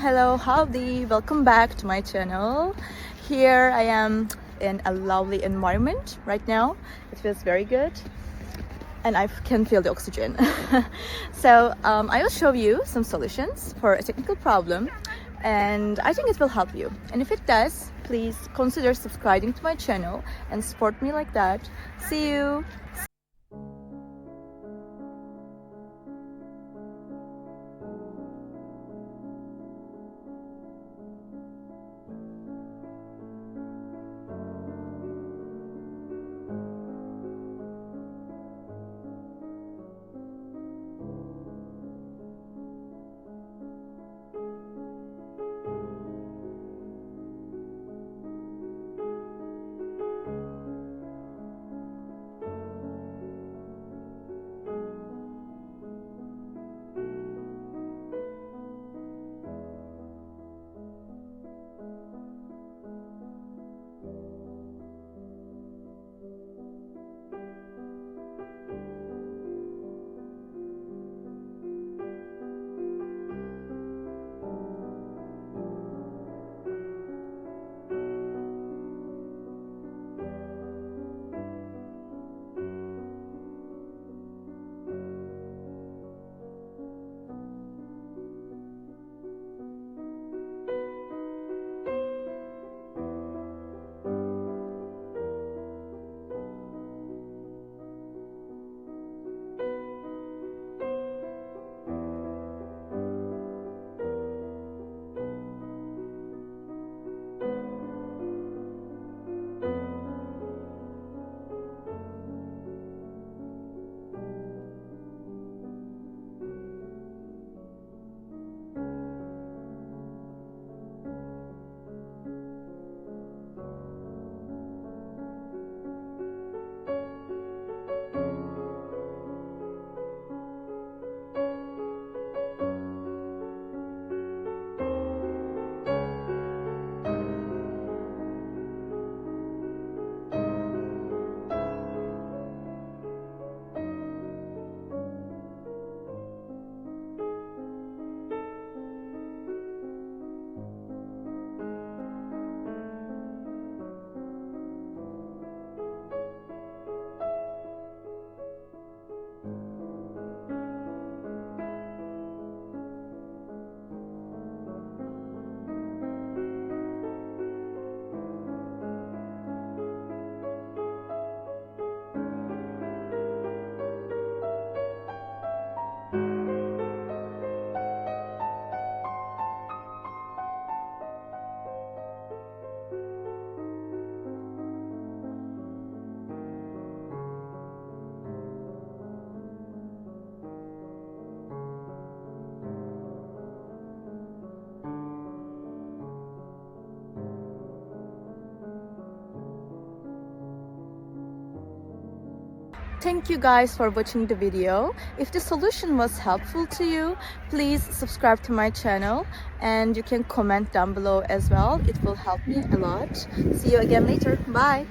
Hello, howdy, welcome back to my channel. Here I am in a lovely environment right now. It feels very good and I can feel the oxygen. So I will show you some solutions for a technical problem, and I think it will help you. And if it does, please consider subscribing to my channel and support me like that. See you. Thank you guys for watching the video. If the solution was helpful to you, please subscribe to my channel and you can comment down below as well. It will help me a lot. See you again later. Bye.